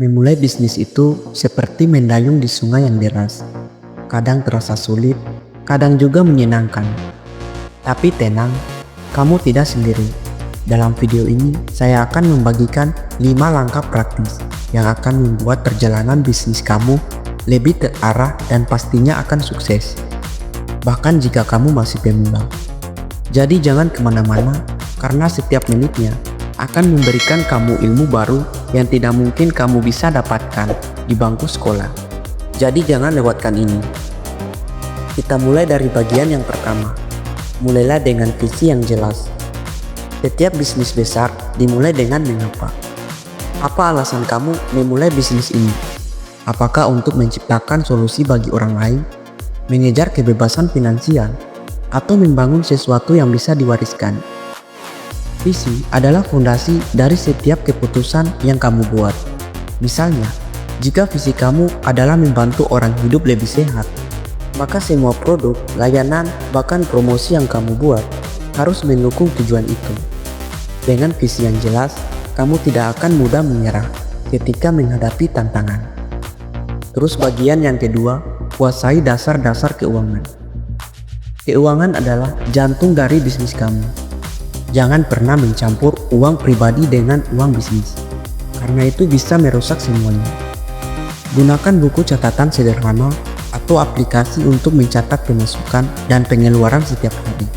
Memulai bisnis itu seperti mendayung di sungai yang deras. Kadang terasa sulit, kadang juga menyenangkan. Tapi tenang, kamu tidak sendiri. Dalam video ini, saya akan membagikan 5 langkah praktis yang akan membuat perjalanan bisnis kamu lebih terarah dan pastinya akan sukses. Bahkan jika kamu masih pemula. Jadi jangan kemana-mana, karena setiap menitnya akan memberikan kamu ilmu baru yang tidak mungkin kamu bisa dapatkan di bangku sekolah. Jadi jangan lewatkan ini. Kita mulai dari bagian yang pertama. Mulailah dengan visi yang jelas. Setiap bisnis besar dimulai dengan mengapa. Apa alasan kamu memulai bisnis ini? Apakah untuk menciptakan solusi bagi orang lain, mengejar kebebasan finansial, atau membangun sesuatu yang bisa diwariskan? Visi adalah fondasi dari setiap keputusan yang kamu buat. Misalnya, jika visi kamu adalah membantu orang hidup lebih sehat, maka semua produk, layanan, bahkan promosi yang kamu buat harus mendukung tujuan itu. Dengan visi yang jelas, kamu tidak akan mudah menyerah ketika menghadapi tantangan. Terus bagian yang kedua, kuasai dasar-dasar keuangan. Keuangan adalah jantung dari bisnis kamu. Jangan pernah mencampur uang pribadi dengan uang bisnis, karena itu bisa merusak semuanya. Gunakan buku catatan sederhana atau aplikasi untuk mencatat pemasukan dan pengeluaran setiap hari.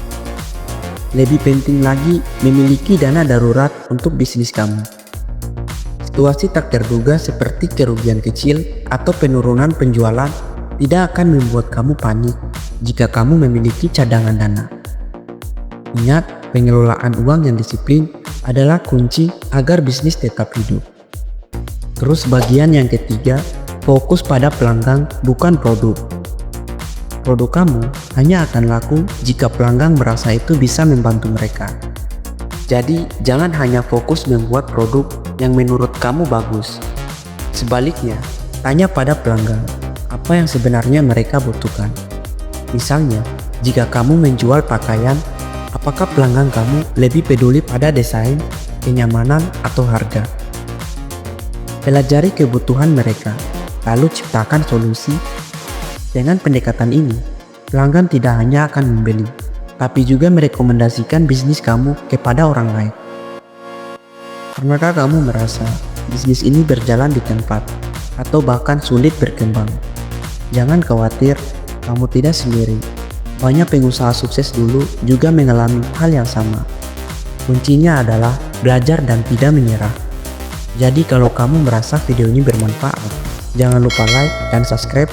Lebih penting lagi, memiliki dana darurat untuk bisnis kamu. Situasi tak terduga seperti kerugian kecil atau penurunan penjualan tidak akan membuat kamu panik jika kamu memiliki cadangan dana. Ingat, pengelolaan uang yang disiplin adalah kunci agar bisnis tetap hidup. Terus bagian yang ketiga, fokus pada pelanggan bukan produk. Produk kamu hanya akan laku jika pelanggan merasa itu bisa membantu mereka. Jadi jangan hanya fokus membuat produk yang menurut kamu bagus. Sebaliknya, tanya pada pelanggan apa yang sebenarnya mereka butuhkan. Misalnya, jika kamu menjual pakaian, apakah pelanggan kamu lebih peduli pada desain, kenyamanan, atau harga? Pelajari kebutuhan mereka, lalu ciptakan solusi. Dengan pendekatan ini, pelanggan tidak hanya akan membeli, tapi juga merekomendasikan bisnis kamu kepada orang lain. Pernahkah kamu merasa bisnis ini berjalan di tempat, atau bahkan sulit berkembang? Jangan khawatir, kamu tidak sendiri. Banyak pengusaha sukses dulu juga mengalami hal yang sama. Kuncinya adalah belajar dan tidak menyerah. Jadi kalau kamu merasa video ini bermanfaat, jangan lupa like dan subscribe.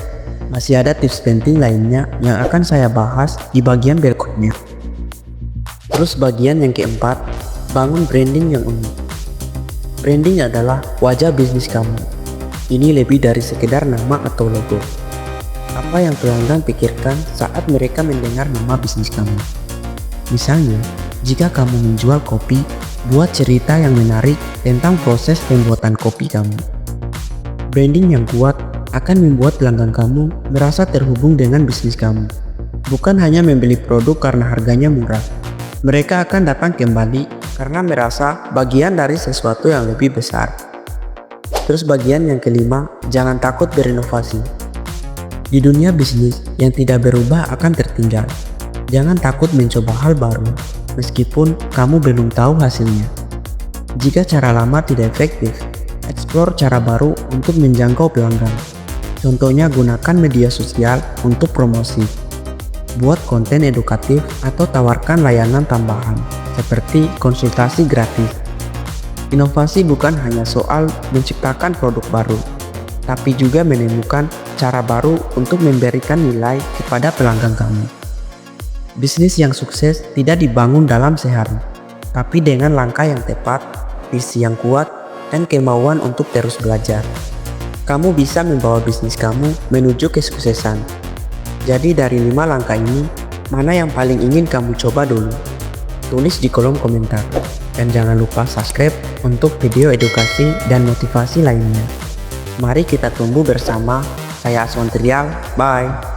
Masih ada tips penting lainnya yang akan saya bahas di bagian berikutnya. Terus bagian yang keempat, bangun branding yang unik. Branding adalah wajah bisnis kamu. Ini lebih dari sekedar nama atau logo. Apa yang pelanggan pikirkan saat mereka mendengar nama bisnis kamu? Misalnya, jika kamu menjual kopi, buat cerita yang menarik tentang proses pembuatan kopi kamu. Branding yang kuat akan membuat pelanggan kamu merasa terhubung dengan bisnis kamu. Bukan hanya membeli produk karena harganya murah. Mereka akan datang kembali karena merasa bagian dari sesuatu yang lebih besar. Terus bagian yang kelima, jangan takut berinovasi. Di dunia bisnis, yang tidak berubah akan tertinggal. Jangan takut mencoba hal baru, meskipun kamu belum tahu hasilnya. Jika cara lama tidak efektif, eksplor cara baru untuk menjangkau pelanggan. Contohnya gunakan media sosial untuk promosi. Buat konten edukatif atau tawarkan layanan tambahan, seperti konsultasi gratis. Inovasi bukan hanya soal menciptakan produk baru, tapi juga menemukan cara baru untuk memberikan nilai kepada pelanggan kamu. Bisnis yang sukses tidak dibangun dalam sehari, tapi dengan langkah yang tepat, visi yang kuat, dan kemauan untuk terus belajar. Kamu bisa membawa bisnis kamu menuju kesuksesan. Jadi dari 5 langkah ini, mana yang paling ingin kamu coba dulu? Tulis di kolom komentar. Dan jangan lupa subscribe untuk video edukasi dan motivasi lainnya. Mari kita tumbuh bersama. Saya Aswan Trial, bye.